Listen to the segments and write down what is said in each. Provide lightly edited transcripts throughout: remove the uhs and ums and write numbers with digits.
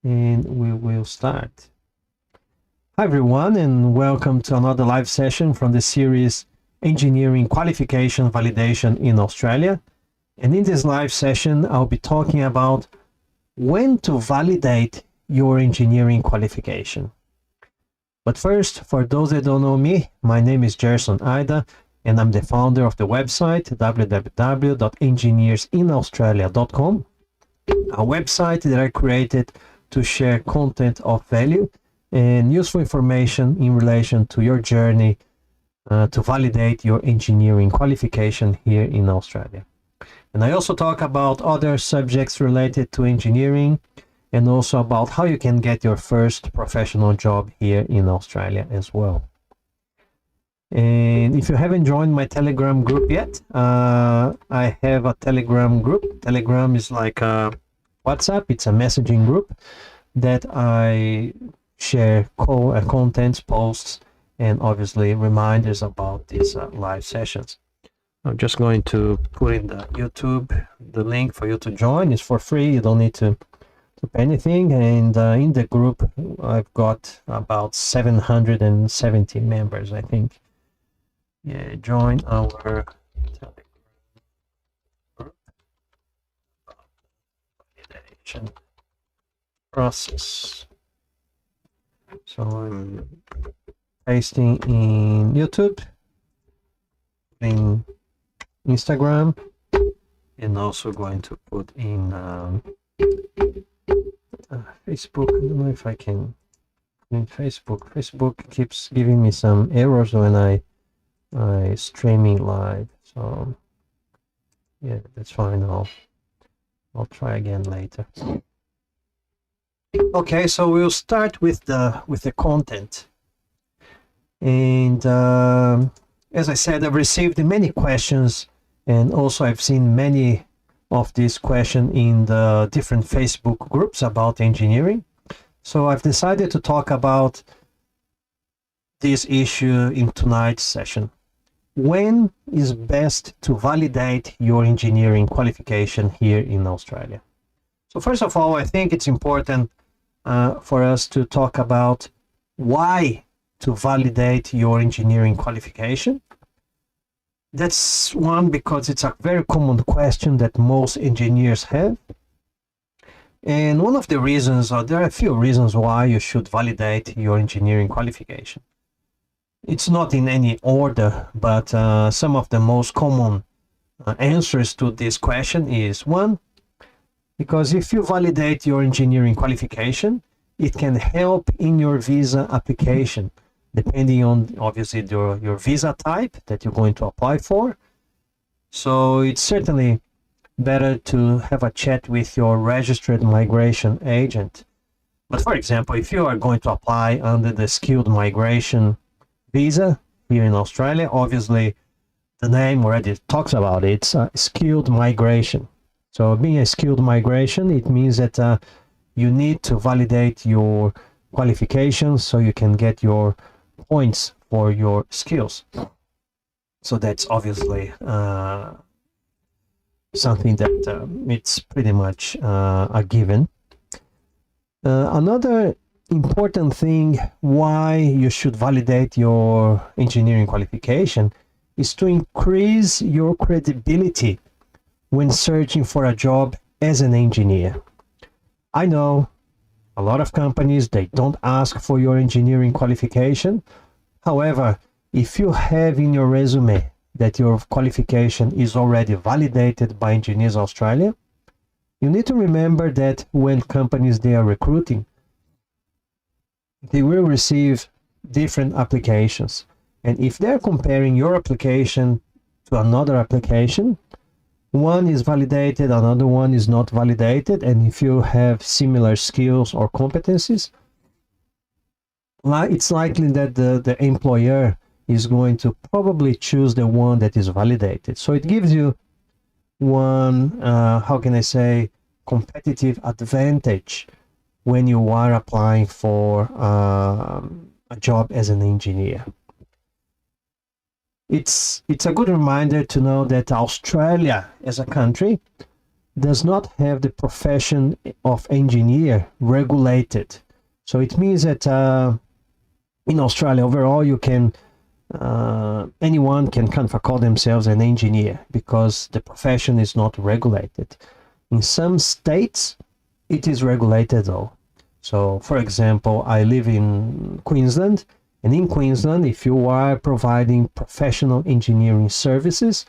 and we will start. Hi everyone, and welcome to another live session from the series Engineering Qualification Validation in Australia. And in this live session, I'll be talking about when to validate your engineering qualification. But first, for those that don't know me, my name is Gerson, and I'm the founder of the website www.engineersinaustralia.com, a website that I created to share content of value and useful information in relation to your journey to validate your engineering qualification here in Australia. And I also talk about other subjects related to engineering and also about how you can get your first professional job here in Australia as well. And if you haven't joined my Telegram group yet, I have a Telegram group. Telegram is like a WhatsApp. It's a messaging group that I share contents, posts, and obviously reminders about these live sessions. I'm just going to put in the YouTube, the link for you to join. It's for free. You don't need to pay anything. And in the group, I've got about 770 members, I think. Yeah, join our Telegram group about validation process. So I'm pasting in YouTube, in Instagram, and also going to put in Facebook. I don't know if I can in Facebook. Facebook keeps giving me some errors when I streaming live, so yeah, that's fine. I'll try again later. Okay, so we'll start with the content. And as I said, I've received many questions, and also I've seen many of these questions in the different Facebook groups about engineering. So I've decided to talk about this issue in tonight's session. When is best to validate your engineering qualification here in Australia? So first of all, I think it's important for us to talk about why to validate your engineering qualification. That's one, because it's a very common question that most engineers have. And one of the reasons, or there are a few reasons why you should validate your engineering qualification. It's not in any order, but some of the most common answers to this question is: one, because if you validate your engineering qualification, it can help in your visa application, depending on obviously your visa type that you're going to apply for. So it's certainly better to have a chat with your registered migration agent. But for example, if you are going to apply under the skilled migration visa here in Australia, obviously the name already talks about it. It's skilled migration. So being a skilled migration, it means that you need to validate your qualifications so you can get your points for your skills. So that's obviously something that it's pretty much a given. Another important thing why you should validate your engineering qualification is to increase your credibility when searching for a job as an engineer. I know a lot of companies, they don't ask for your engineering qualification. However, if you have in your resume that your qualification is already validated by Engineers Australia, you need to remember that when companies they are recruiting, they will receive different applications. And if they're comparing your application to another application, one is validated, another one is not validated, and if you have similar skills or competencies, it's likely that the employer is going to probably choose the one that is validated. So it gives you one, how can I say, competitive advantage when you are applying for a job as an engineer. It's a good reminder to know that Australia as a country does not have the profession of engineer regulated. So it means that in Australia overall, you can anyone can kind of call themselves an engineer because the profession is not regulated. In some states, it is regulated though. So, for example, I live in Queensland, and in Queensland, if you are providing professional engineering services,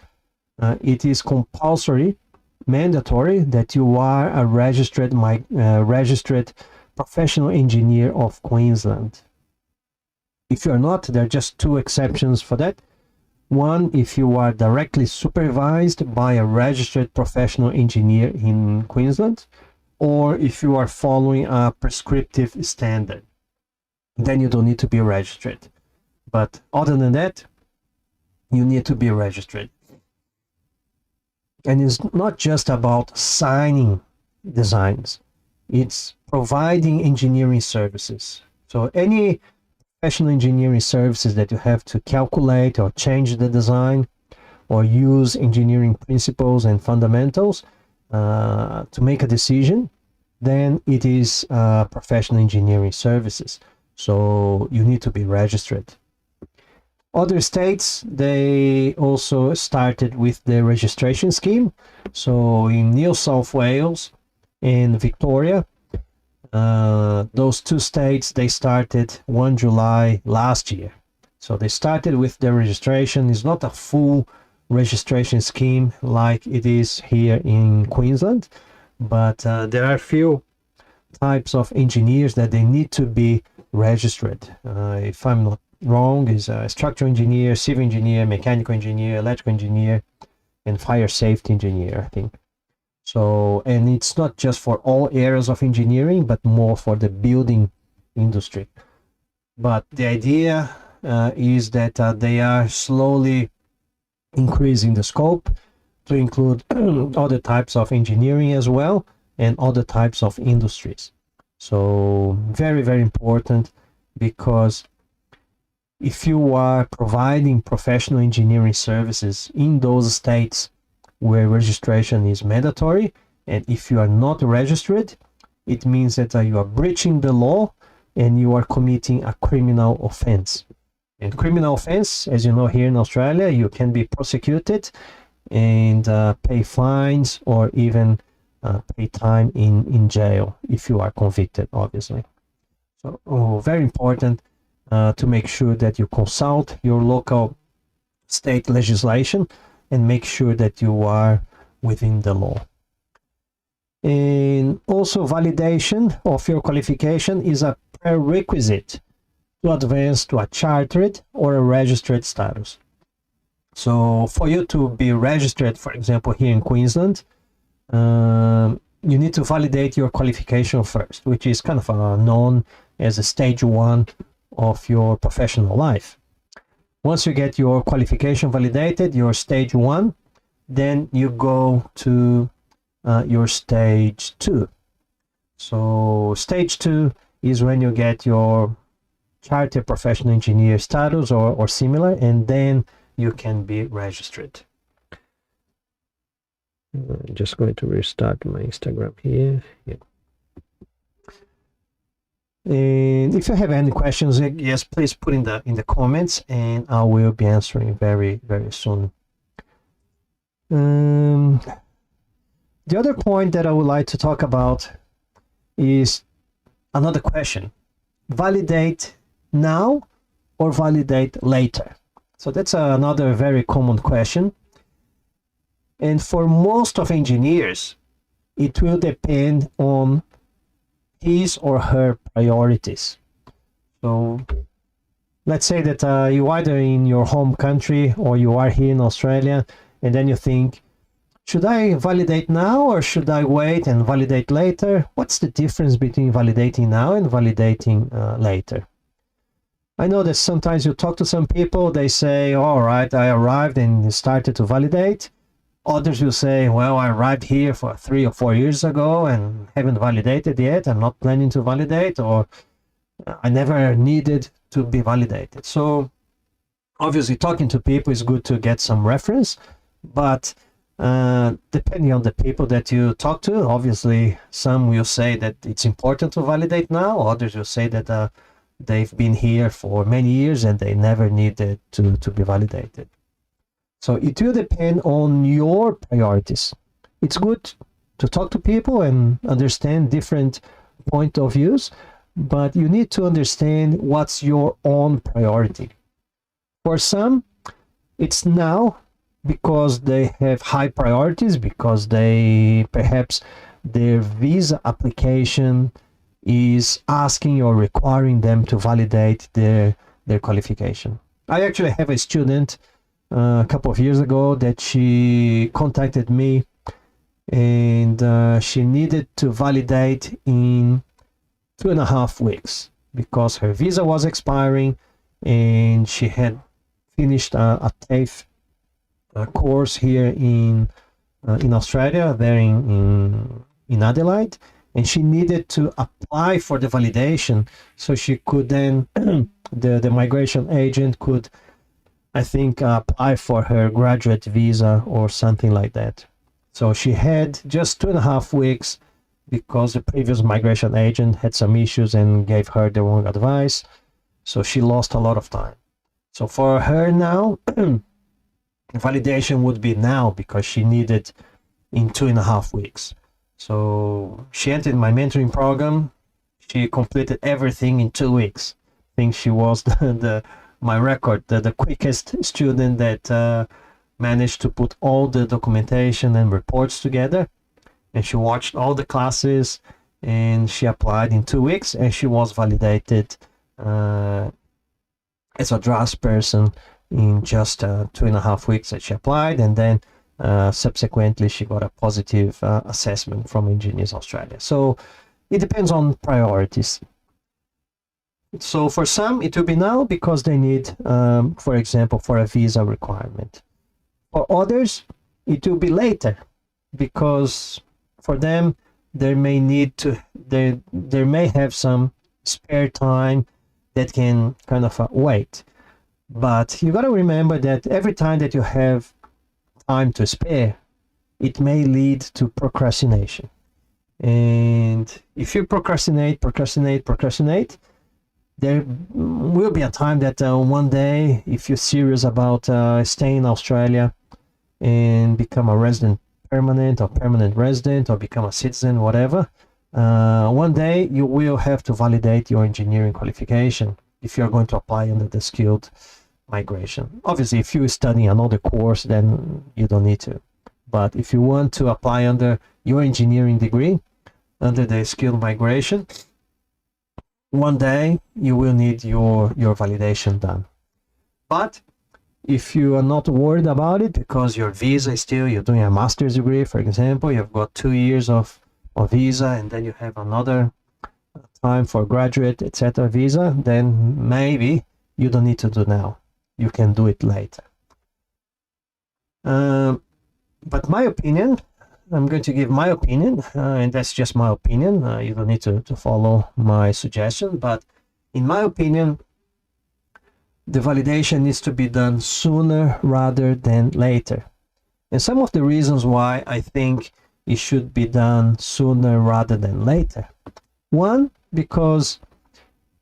it is compulsory, mandatory that you are a registered professional engineer of Queensland. If you're not, there are just two exceptions for that. One, if you are directly supervised by a registered professional engineer in Queensland, or if you are following a prescriptive standard, then you don't need to be registered. But other than that, you need to be registered. And it's not just about signing designs, it's providing engineering services. So any professional engineering services that you have to calculate or change the design or use engineering principles and fundamentals to make a decision, then it is professional engineering services. So you need to be registered. Other states, they also started with the registration scheme. So in New South Wales and Victoria, those two states, they started 1 July last year. So they started with the registration. It's not a full registration scheme like it is here in Queensland, but there are a few types of engineers that they need to be registered. If I'm not wrong, is a structural engineer, civil engineer, mechanical engineer, electrical engineer, and fire safety engineer, I think. So, and it's not just for all areas of engineering, but more for the building industry. But the idea is that they are slowly increasing the scope to include other types of engineering as well, and other types of industries. So very, very important, because if you are providing professional engineering services in those states where registration is mandatory, and if you are not registered, it means that you are breaching the law and you are committing a criminal offense. And criminal offense, as you know, here in Australia, you can be prosecuted and pay fines or even pay time in jail if you are convicted, obviously. So very important to make sure that you consult your local state legislation and make sure that you are within the law. And also, validation of your qualification is a prerequisite to advance to a chartered or a registered status. So for you to be registered, for example, here in Queensland, you need to validate your qualification first, which is kind of known as a stage 1 of your professional life. Once you get your qualification validated, your stage 1, then you go to your stage 2. So stage 2 is when you get your chartered professional engineer status or similar, and then you can be registered. I'm just going to restart my Instagram here. Yeah. And if you have any questions, yes, please put in the comments, and I will be answering very, very soon. The other point that I would like to talk about is another question: validate now or validate later? So that's another very common question. And for most of engineers, it will depend on his or her priorities. So let's say that you either in your home country or you are here in Australia, and then you think, should I validate now or should I wait and validate later? What's the difference between validating now and validating later? I know that sometimes you talk to some people, they say, all right, I arrived and started to validate. Others will say, well, I arrived here for 3 or 4 years ago and haven't validated yet. I'm not planning to validate, or I never needed to be validated. So obviously talking to people is good to get some reference, but Depending on the people that you talk to, obviously some will say that it's important to validate now, others will say that they've been here for many years and they never needed to be validated. So it will depend on your priorities. It's good to talk to people and understand different point of views, but you need to understand what's your own priority. For some, it's now because they have high priorities, because they perhaps their visa application is asking or requiring them to validate their qualification. I actually have a student a couple of years ago that she contacted me, and she needed to validate in 2.5 weeks because her visa was expiring and she had finished a TAFE course here in Australia, there in Adelaide, and she needed to apply for the validation so she could then the migration agent could, I think, apply for her graduate visa or something like that. So she had just 2.5 weeks because the previous migration agent had some issues and gave her the wrong advice. So she lost a lot of time. So for her now, validation would be now because she needed in 2.5 weeks. So she entered my mentoring program. She completed everything in 2 weeks. I think she was my record, the quickest student that managed to put all the documentation and reports together. And she watched all the classes and she applied in 2 weeks and she was validated as a draft person in just 2.5 weeks that she applied, and then subsequently she got a positive assessment from Engineers Australia. So it depends on priorities. So for some it will be now because they need, for example, for a visa requirement. For others it will be later because for them they may need to, they may have some spare time that can kind of wait. But you got to remember that every time that you have time to spare, it may lead to procrastination. And if you procrastinate, there will be a time that one day, if you're serious about staying in Australia and become a resident permanent or permanent resident or become a citizen, whatever, one day you will have to validate your engineering qualification if you're going to apply under the skilled migration. Obviously, if you're studying another course, then you don't need to. But if you want to apply under your engineering degree, under the skilled migration, one day you will need your validation done. But if you are not worried about it because your visa is still, you're doing a master's degree, for example, you've got 2 years of visa and then you have another time for graduate, etc. visa, then maybe you don't need to do now. You can do it later. But my opinion, I'm going to give my opinion, and that's just my opinion. You don't need to follow my suggestion, but in my opinion, the validation needs to be done sooner rather than later. And some of the reasons why I think it should be done sooner rather than later. One, because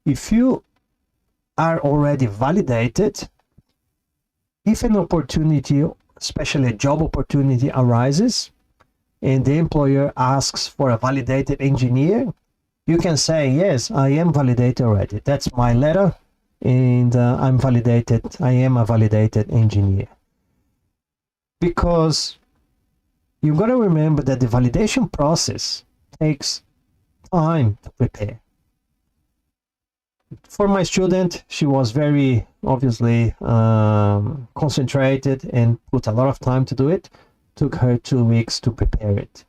if you are already validated, if an opportunity, especially a job opportunity, arises and the employer asks for a validated engineer, you can say, yes, I am validated already. That's my letter and I'm validated. I am a validated engineer. Because you've got to remember that the validation process takes time to prepare. For my student, she was very obviously concentrated and put a lot of time to do it. Took her 2 weeks to prepare it.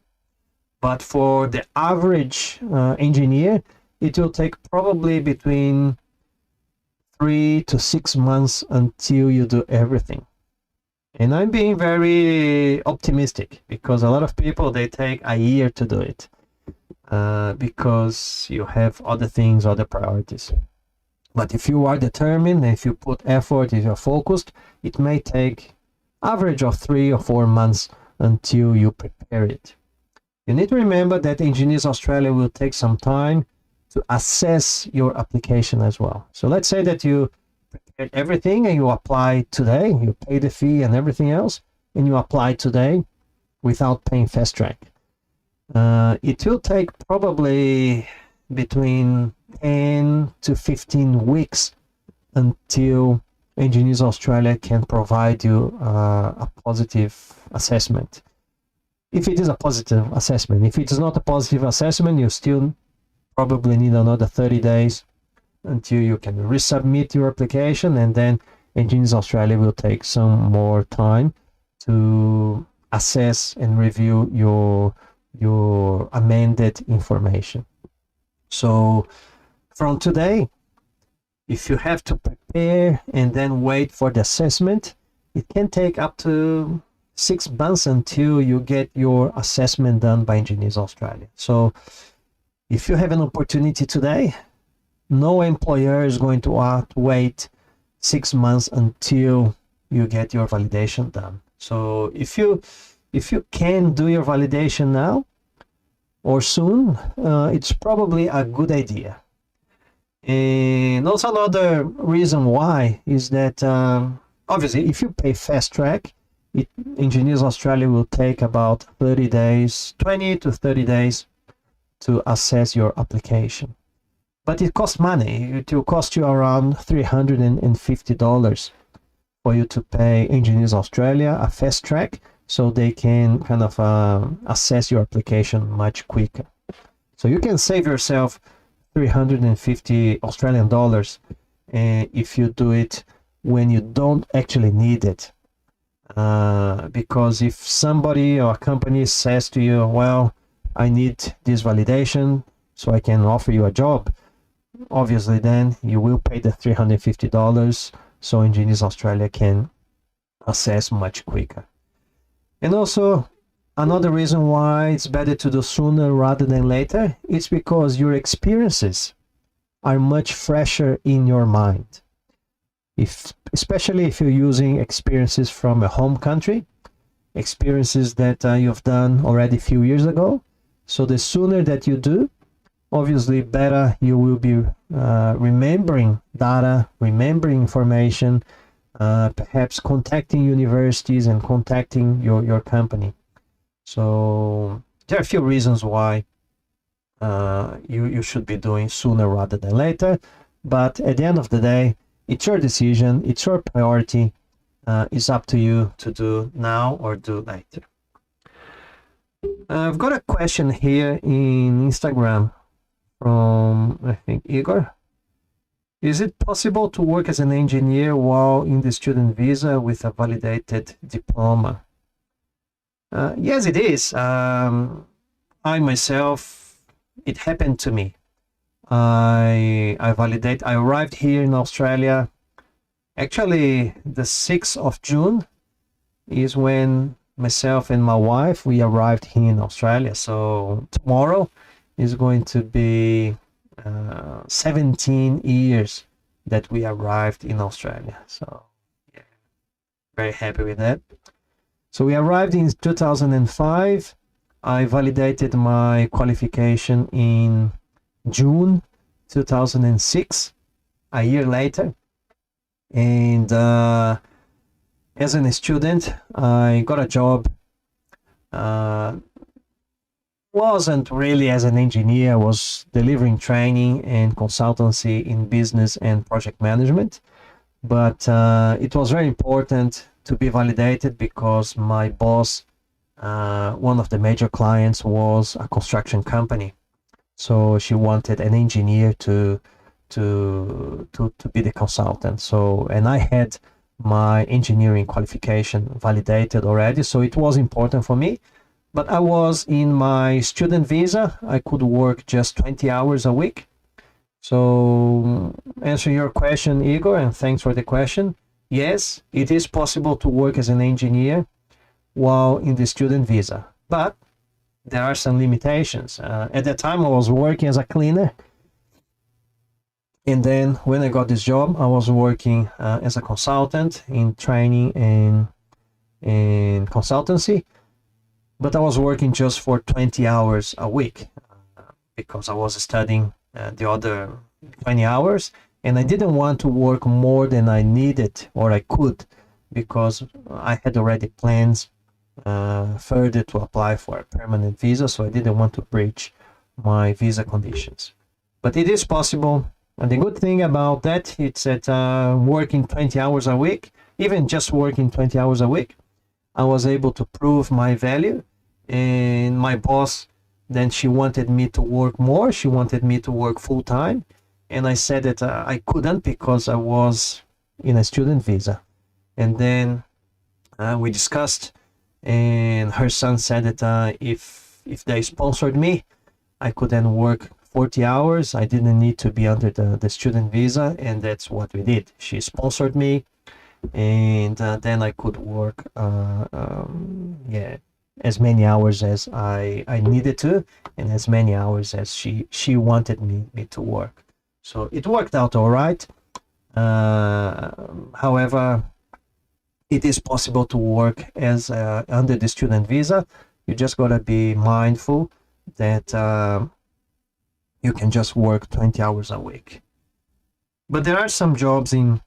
But for the average engineer, it will take probably between 3 to 6 months until you do everything. And I'm being very optimistic because a lot of people, they take a year to do it because you have other things, other priorities. But if you are determined, if you put effort, if you're focused, it may take average of 3 or 4 months until you prepare it. You need to remember that Engineers Australia will take some time to assess your application as well. So let's say that you prepared everything and you apply today, you pay the fee and everything else, and you apply today without paying Fast Track. It will take probably between 10 to 15 weeks until Engineers Australia can provide you a positive assessment. If it is a positive assessment. If it is not a positive assessment, you still probably need another 30 days until you can resubmit your application, and then Engineers Australia will take some more time to assess and review your amended information. So from today, if you have to prepare and then wait for the assessment, it can take up to 6 months until you get your assessment done by Engineers Australia. So if you have an opportunity today, no employer is going to wait 6 months until you get your validation done. So if you can do your validation now or soon, it's probably a good idea. And also another reason why is that obviously if you pay Fast Track, Engineers Australia will take about 30 days, 20 to 30 days to assess your application. But it costs money. It will cost you around $350 for you to pay Engineers Australia a Fast Track so they can kind of assess your application much quicker. So you can save yourself 350 Australian dollars if you do it when you don't actually need it. Because if somebody or a company says to you, well, I need this validation so I can offer you a job, obviously then you will pay the $350 so Engineers Australia can assess much quicker. And also another reason why it's better to do sooner rather than later is because your experiences are much fresher in your mind. Especially if you're using experiences from a home country, experiences that you've done already a few years ago. So the sooner that you do, obviously better you will be remembering data, remembering information, perhaps contacting universities and contacting your company. So there are a few reasons why you should be doing sooner rather than later. But at the end of the day, it's your decision, it's your priority. It's up to you to do now or do later. I've got a question here in Instagram from, I think, Igor. Is it possible to work as an engineer while in the student visa with a validated diploma? Yes, it is. I myself, it happened to me. I arrived here in Australia. Actually, the 6th of June is when myself and my wife, we arrived here in Australia. So tomorrow is going to be 17 years that we arrived in Australia. So yeah, very happy with that. So we arrived in 2005. I validated my qualification in June 2006, a year later. And as a student, I got a job. Wasn't really as an engineer, I was delivering training and consultancy in business and project management. But it was very important to be validated because my boss, one of the major clients, was a construction company. So she wanted an engineer to be the consultant. So, and I had my engineering qualification validated already, so it was important for me. But I was in my student visa. I could work just 20 hours a week. So answer your question, Igor, and thanks for the question. Yes, it is possible to work as an engineer while in the student visa, but there are some limitations. At that time, I was working as a cleaner. And then when I got this job, I was working as a consultant in training and consultancy. but I was working just for 20 hours a week because I was studying the other 20 hours, and I didn't want to work more than I needed or I could, because I had already plans further to apply for a permanent visa, so I didn't want to breach my visa conditions. But it is possible, and the good thing about that is that working 20 hours a week, even just working 20 hours a week, I was able to prove my value, and my boss, then she wanted me to work more, she wanted me to work full-time, and I said that I couldn't because I was in a student visa. And then we discussed, and her son said that if they sponsored me, I could then work 40 hours. I didn't need to be under the student visa, and that's what we did. She sponsored me, and then I could work as many hours as I needed to, and as many hours as she wanted me to work. So it worked out all right. However, it is possible to work as under the student visa. You just gotta be mindful that you can just work 20 hours a week. But there are some jobs in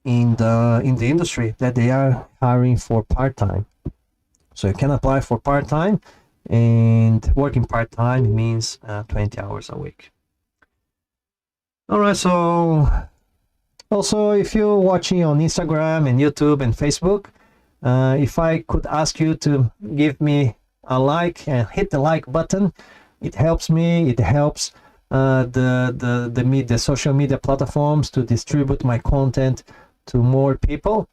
the industry that they are hiring for part-time. So you can apply for part-time, and working part-time means 20 hours a week. All right, so also, if you're watching on Instagram and YouTube and Facebook, if I could ask you to give me a like and hit the like button, it helps me. It helps the social media platforms to distribute my content to more people.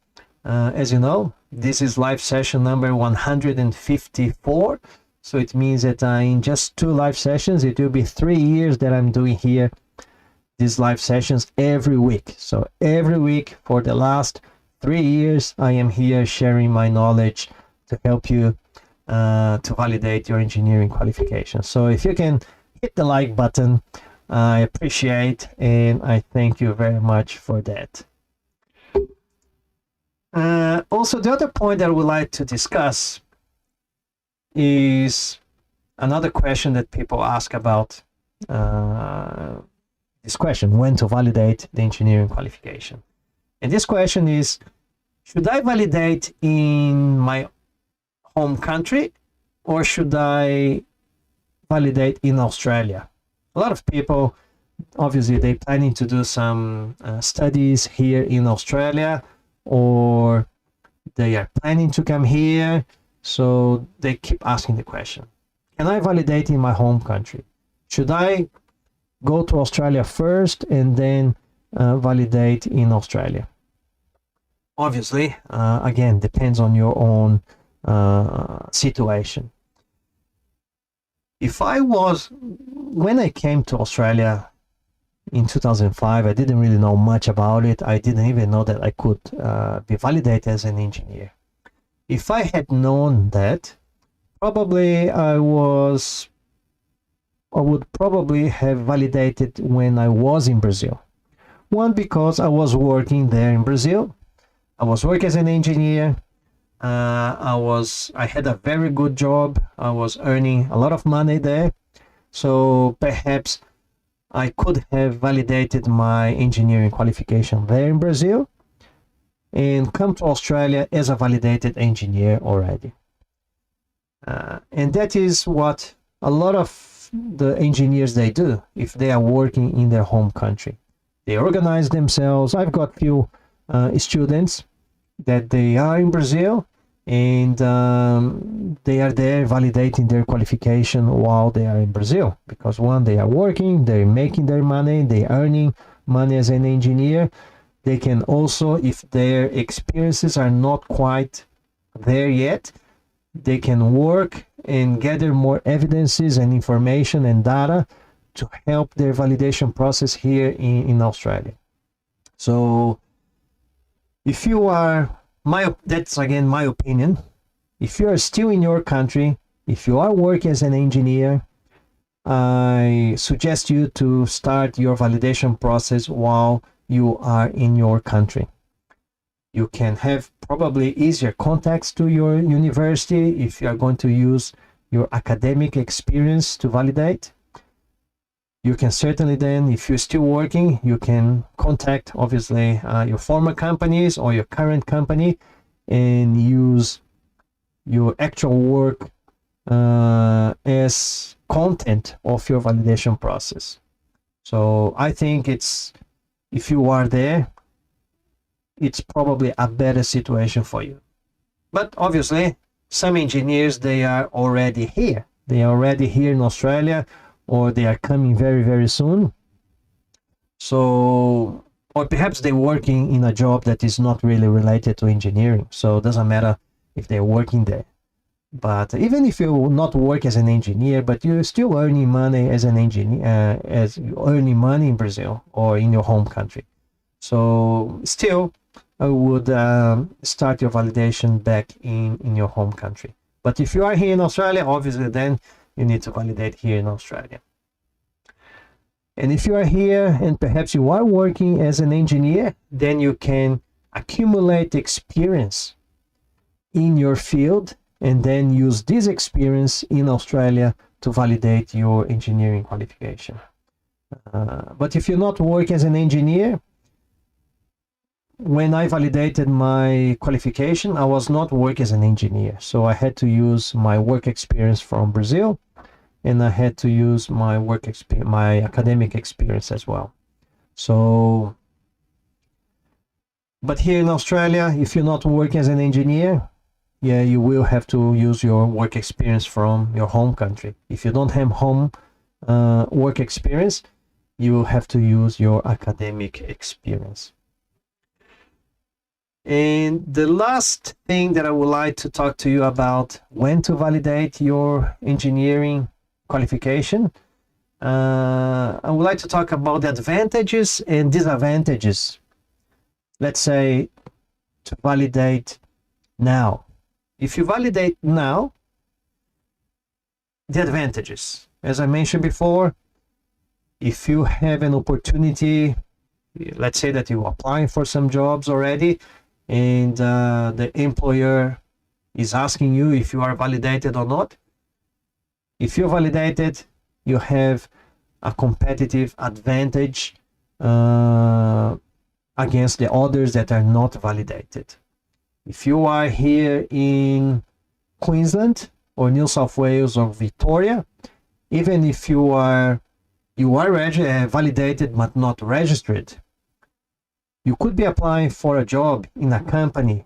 As you know, this is live session number 154. So it means that in just 2 live sessions, it will be 3 years that I'm doing here these live sessions every week. So every week for the last 3 years, I am here sharing my knowledge to help you to validate your engineering qualification. So if you can hit the like button, I appreciate, and I thank you very much for that. Also, the other point that I would like to discuss is another question that people ask about this question: when to validate the engineering qualification. And this question is, should I validate in my home country, or should I validate in Australia? A lot of people, obviously, they're planning to do some studies here in Australia, or they are planning to come here, so they keep asking the question, can I validate in my home country? Should I go to Australia first and then validate in Australia? Obviously, again, depends on your own situation. When I came to Australia in 2005, I didn't really know much about it. I didn't even know that I could be validated as an engineer. If I had known that, probably I would probably have validated when I was in Brazil. One, because I was working there in Brazil. I was working as an engineer. I had a very good job. I was earning a lot of money there. So perhaps I could have validated my engineering qualification there in Brazil and come to Australia as a validated engineer already. And that is what a lot of the engineers, they do if they are working in their home country. They organize themselves. I've got few students that they are in Brazil, and they are there validating their qualification while they are in Brazil, because one, they are working, they're making their money, they're earning money as an engineer. They can also, if their experiences are not quite there yet, they can work and gather more evidences and information and data to help their validation process here in Australia. So if you are, that's again my opinion, if you are still in your country, if you are working as an engineer, I suggest you to start your validation process while you are in your country. You can have probably easier contacts to your university if you are going to use your academic experience to validate. You can certainly then, if you're still working, you can contact obviously your former companies or your current company and use your actual work as content of your validation process. So I think if you are there, it's probably a better situation for you. But obviously, some engineers, they are already here. They are already here in Australia, or they are coming very, very soon. So, or perhaps they're working in a job that is not really related to engineering. So it doesn't matter if they're working there. But even if you not work as an engineer, but you're still earning money as an engineer, as earning money in Brazil or in your home country. So still, I would start your validation back in your home country. But if you are here in Australia, obviously then you need to validate here in Australia. And if you are here and perhaps you are working as an engineer, then you can accumulate experience in your field and then use this experience in Australia to validate your engineering qualification. But if you not work as an engineer, when I validated my qualification, I was not working as an engineer. So I had to use my work experience from Brazil, and I had to use my my academic experience as well. So, but here in Australia, if you're not working as an engineer, yeah, you will have to use your work experience from your home country. If you don't have home work experience, you will have to use your academic experience. And the last thing that I would like to talk to you about when to validate your engineering qualification, I would like to talk about the advantages and disadvantages, let's say, to validate now. If you validate now, the advantages, as I mentioned before, if you have an opportunity, let's say that you're applying for some jobs already, and the employer is asking you if you are validated or not. If you're validated, you have a competitive advantage against the others that are not validated. If you are here in Queensland or New South Wales or Victoria, even if you are validated but not registered, you could be applying for a job in a company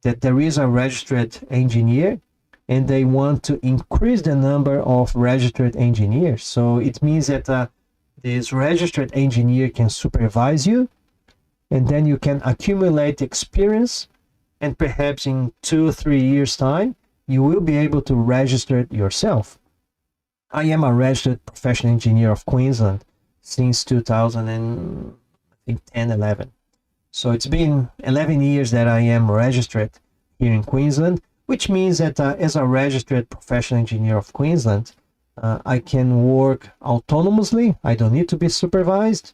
that there is a registered engineer and they want to increase the number of registered engineers. So it means that this registered engineer can supervise you, and then you can accumulate experience, and perhaps in 2-3 years time, you will be able to register it yourself. I am a registered professional engineer of Queensland since 2010-11. So it's been 11 years that I am registered here in Queensland, which means that as a registered professional engineer of Queensland, I can work autonomously. I don't need to be supervised,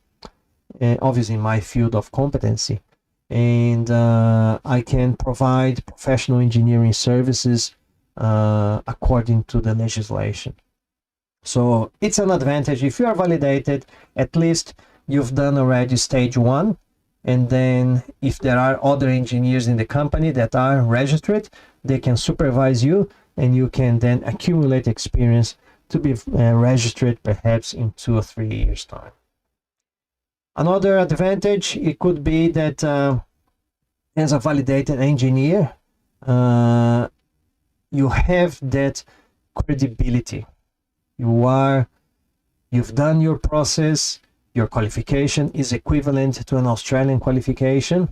obviously in my field of competency. And I can provide professional engineering services according to the legislation. So it's an advantage. If you are validated, at least you've done already stage 1. And then if there are other engineers in the company that are registered, they can supervise you, and you can then accumulate experience to be registered perhaps in 2 or 3 years time. Another advantage, it could be that as a validated engineer, you have that credibility. You've done your process. Your qualification is equivalent to an Australian qualification,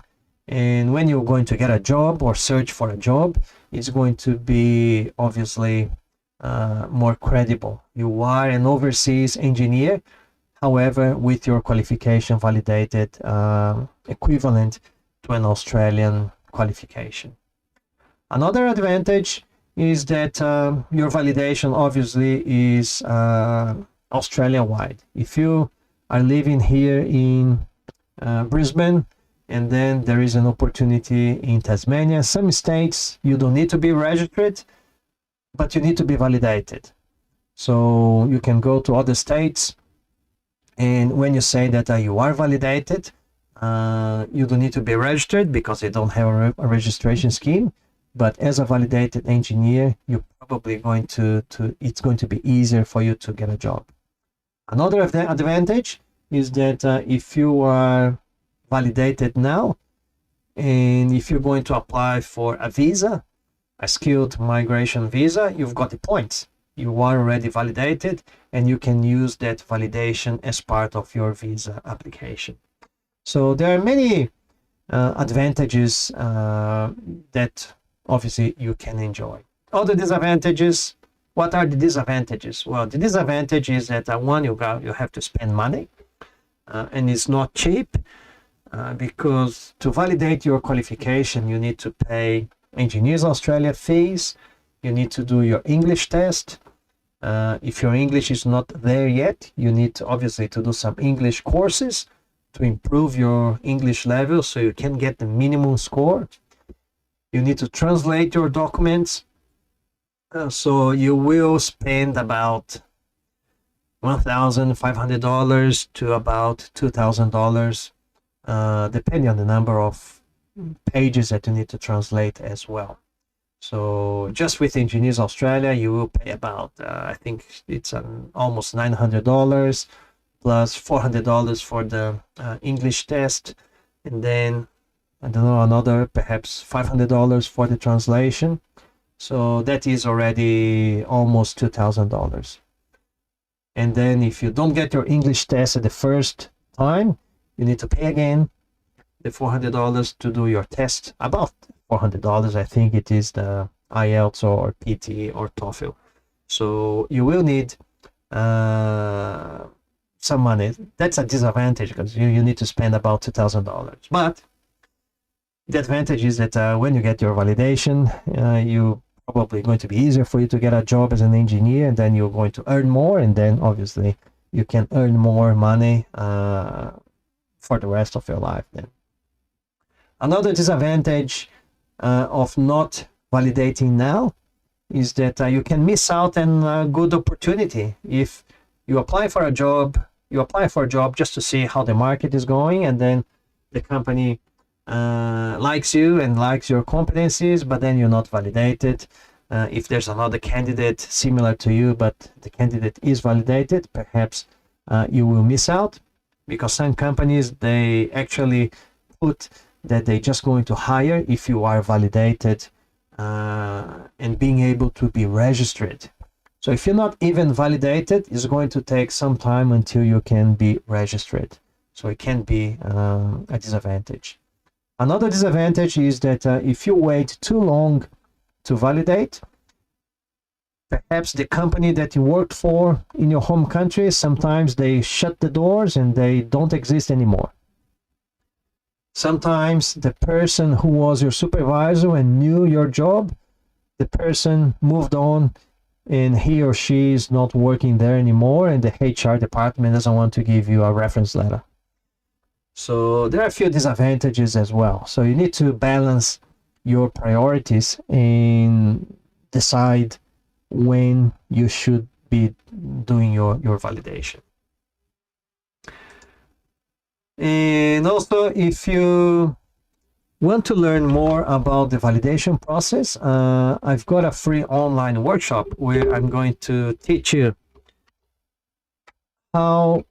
and when you're going to get a job or search for a job, it's going to be obviously more credible. You are an overseas engineer, however, with your qualification validated equivalent to an Australian qualification. Another advantage is that your validation obviously is Australia-wide. If you are living here in Brisbane and then there is an opportunity in Tasmania. Some states you don't need to be registered, but you need to be validated. So you can go to other states, and when you say that you are validated, you don't need to be registered because they don't have a registration scheme. But as a validated engineer, you're probably going to it's going to be easier for you to get a job. Another advantage is that if you are validated now, and if you're going to apply for a visa, a skilled migration visa, you've got the points. You are already validated, and you can use that validation as part of your visa application. So there are many advantages that obviously you can enjoy. Other disadvantages. What are the disadvantages? Well, the disadvantage is that one, you have to spend money, and it's not cheap, because to validate your qualification, you need to pay Engineers Australia fees. You need to do your English test. If your English is not there yet, you need to obviously to do some English courses to improve your English level so you can get the minimum score. You need to translate your documents. So you will spend about $1,500 to about $2,000, depending on the number of pages that you need to translate as well. So just with Engineers Australia, you will pay about, I think it's almost $900 plus $400 for the English test. And then, I don't know, another perhaps $500 for the translation. So that is already almost $2,000. And then if you don't get your English test at the first time, you need to pay again the $400 to do your test. About $400, I think it is the IELTS or PT or TOEFL. So you will need some money. That's a disadvantage because you need to spend about $2,000. But the advantage is that when you get your validation, you probably going to be easier for you to get a job as an engineer, and then you're going to earn more, and then obviously you can earn more money for the rest of your life then. Another disadvantage of not validating now is that you can miss out on a good opportunity. If you apply for a job, just to see how the market is going, and then the company likes you and likes your competencies, but then you're not validated. If there's another candidate similar to you, but the candidate is validated, perhaps you will miss out, because some companies, they actually put that they're just going to hire if you are validated and being able to be registered. So if you're not even validated, it's going to take some time until you can be registered. So it can be a disadvantage. Another disadvantage is that if you wait too long to validate, perhaps the company that you worked for in your home country, sometimes they shut the doors and they don't exist anymore. Sometimes the person who was your supervisor and knew your job, the person moved on and he or she is not working there anymore, and the HR department doesn't want to give you a reference letter. So there are a few disadvantages as well. So you need to balance your priorities and decide when you should be doing your validation. And also, if you want to learn more about the validation process, I've got a free online workshop where I'm going to teach you how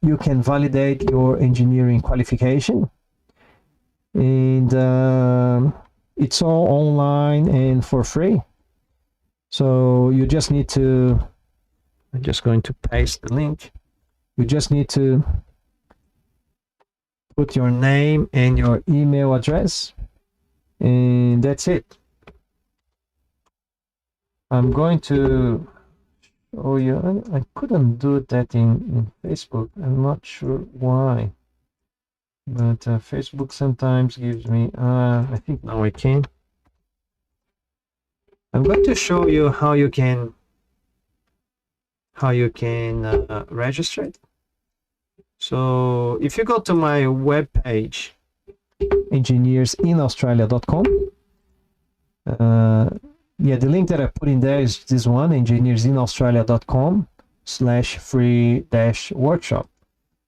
you can validate your engineering qualification. And it's all online and for free. So you just need to, I'm just going to paste the link. You just need to put your name and your email address, and that's it. I'm going to show you. I couldn't do that in Facebook. I'm not sure why, but Facebook sometimes gives me, I think now I can. I'm going to show you how you can register it. So if you go to my web page, engineersinaustralia.com. Yeah, the link that I put in there is this one, engineersinaustralia.com/free-workshop.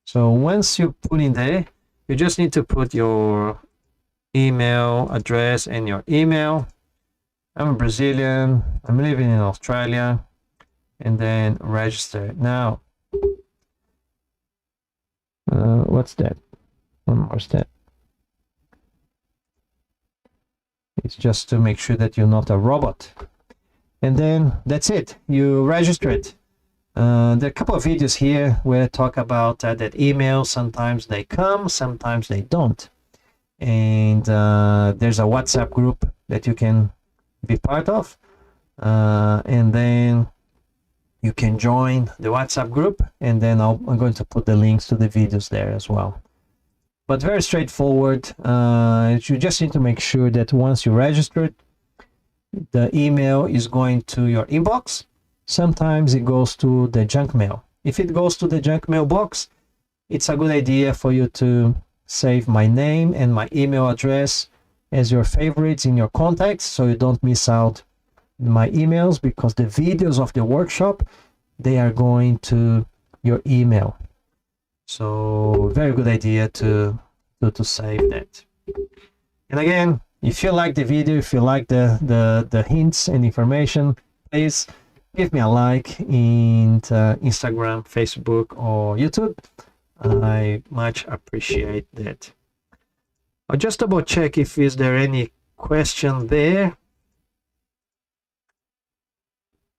So once you put in there, you just need to put your email address and your email. I'm a Brazilian, I'm living in Australia, and then register. Now, what's that? One more step. It's just to make sure that you're not a robot. And then that's it. You register it. There are a couple of videos here where I talk about that email. Sometimes they come, sometimes they don't. And there's a WhatsApp group that you can be part of. And then you can join the WhatsApp group. And then I'm going to put the links to the videos there as well. But very straightforward. You just need to make sure that once you register it, the email is going to your inbox. Sometimes it goes to the junk mail. If it goes to the junk mail box, it's a good idea for you to save my name and my email address as your favorites in your contacts, so you don't miss out my emails, because the videos of the workshop, they are going to your email. So very good idea to save that. And again, if you like the video, if you like the hints and information, please give me a like in Instagram, Facebook, or YouTube. I much appreciate that. I'll just double check if is there any question there.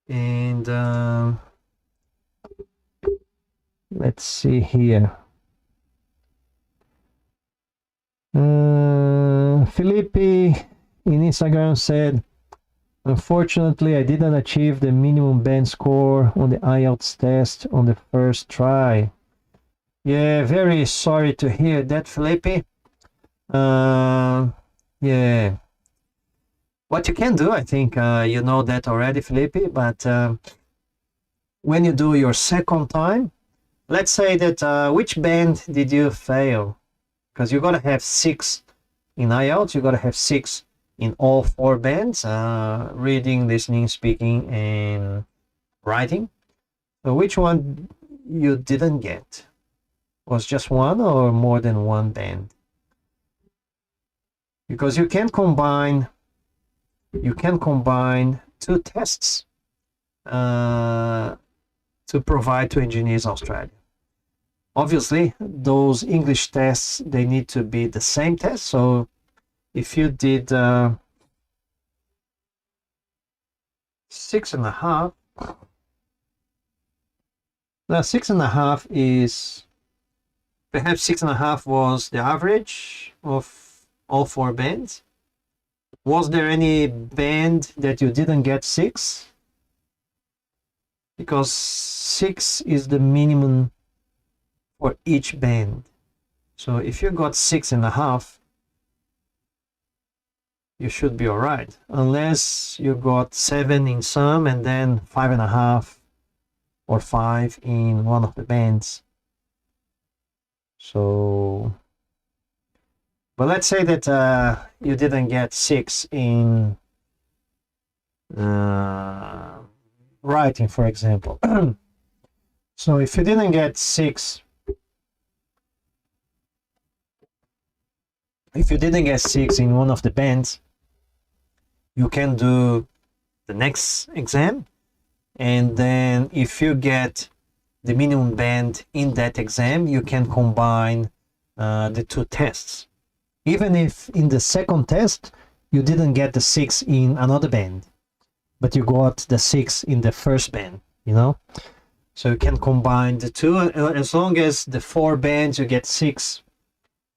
And let's see here. Felipe in Instagram said, unfortunately, I didn't achieve the minimum band score on the IELTS test on the first try. Yeah, very sorry to hear that, Felipe. Yeah. What you can do, I think you know that already, Felipe, but when you do your second time, let's say that which band did you fail? Because you got to have 6 in IELTS, you got to have 6 in all 4 bands, reading, listening, speaking, and writing. So which one you didn't get? Was just one or more than one band? Because you can combine 2 tests to provide to Engineers Australia. Obviously, those English tests, they need to be the same test. So if you did 6.5, now 6.5 is, perhaps 6.5 was the average of all 4 bands. Was there any band that you didn't get 6? Because 6 is the minimum for each band. So if you got 6.5, you should be all right, unless you got 7 in some and then 5.5 or 5 in one of the bands. So, but let's say that you didn't get 6 in writing, for example. So if you didn't get 6, in one of the bands, you can do the next exam, and then if you get the minimum band in that exam, you can combine the 2 tests. Even if in the second test you didn't get the 6 in another band, but you got the 6 in the first band, you know? So you can combine the 2, as long as the 4 bands you get 6,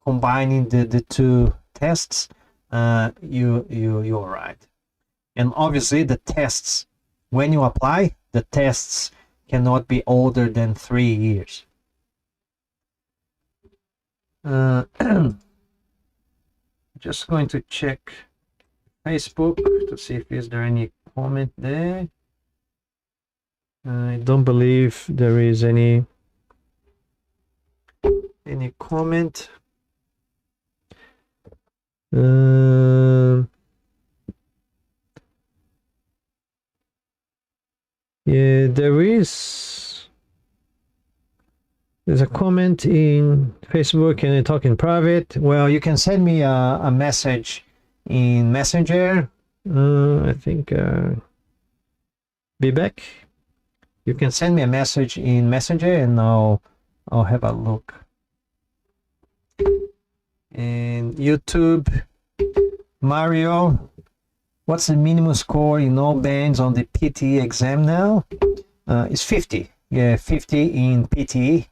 combining the 2 tests, you're all right. And obviously the tests, when you apply, the tests cannot be older than 3 years. Just going to check Facebook to see if is there any comment there. I don't believe there is any comment. Yeah, there's a comment in Facebook. Can I talk in private? Well, you can send me a message in Messenger. I think be back. You can send me a message in Messenger and I'll have a look. And YouTube, Mario, what's the minimum score in all bands on the PTE exam now? It's 50. Yeah, 50 in PTE.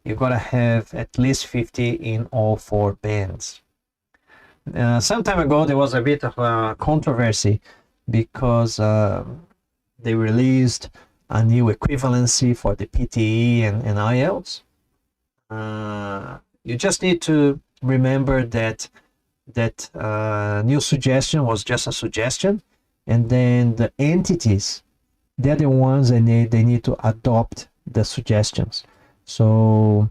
You gotta have at least 50 in all 4 bands. Some time ago there was a bit of a controversy because they released a new equivalency for the PTE and IELTS. You just need to remember that new suggestion was just a suggestion, and then the entities, they're the ones that they need to adopt the suggestions. So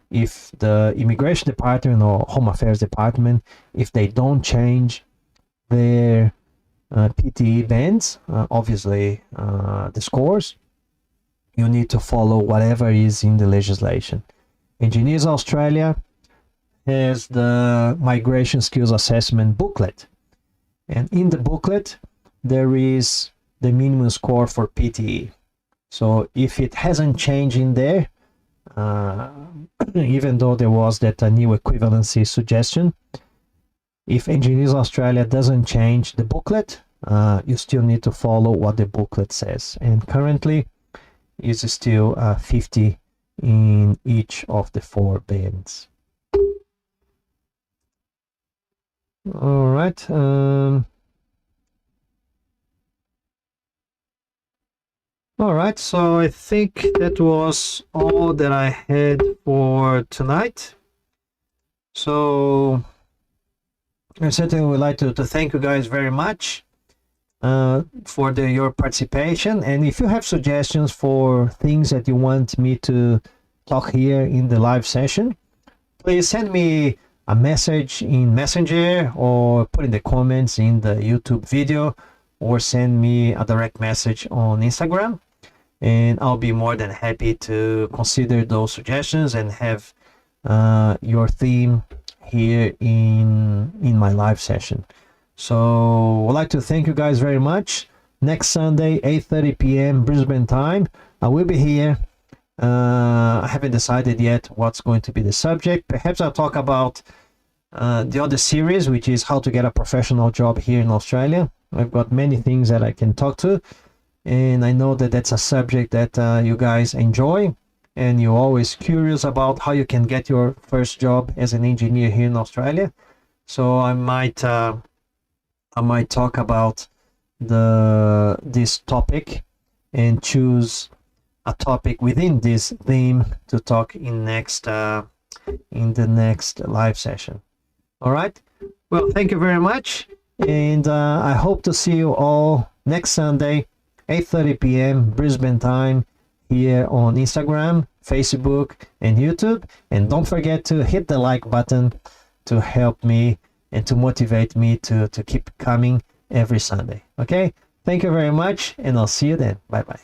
if the Immigration Department or Home Affairs Department, if they don't change their PTE bands, obviously the scores, you need to follow whatever is in the legislation. Engineers Australia has the Migration Skills Assessment booklet, and in the booklet there is the minimum score for PTE. So if it hasn't changed in there, even though there was that new equivalency suggestion, if Engineers Australia doesn't change the booklet, you still need to follow what the booklet says, and currently is still 50 in each of the 4 bands. All right. All right, so I think that was all that I had for tonight. So I certainly would like to thank you guys very much for your participation. And if you have suggestions for things that you want me to talk here in the live session, please send me a message in Messenger or put in the comments in the YouTube video, or send me a direct message on Instagram, and I'll be more than happy to consider those suggestions and have your theme here in my live session. So I'd like to thank you guys very much. Next Sunday, 8:30 p.m. Brisbane time, I will be here. I haven't decided yet what's going to be the subject. Perhaps I'll talk about the other series, which is how to get a professional job here in Australia. I've got many things that I can talk to, and I know that that's a subject that you guys enjoy, and you're always curious about how you can get your first job as an engineer here in Australia. So I might talk about this topic and choose a topic within this theme to talk in the next live session. All right. Well, thank you very much, and I hope to see you all next Sunday, 8:30 p.m. Brisbane time, here on Instagram, Facebook, and YouTube. And don't forget to hit the like button to help me and to motivate me to keep coming every Sunday. Okay? Thank you very much, and I'll see you then. Bye-bye.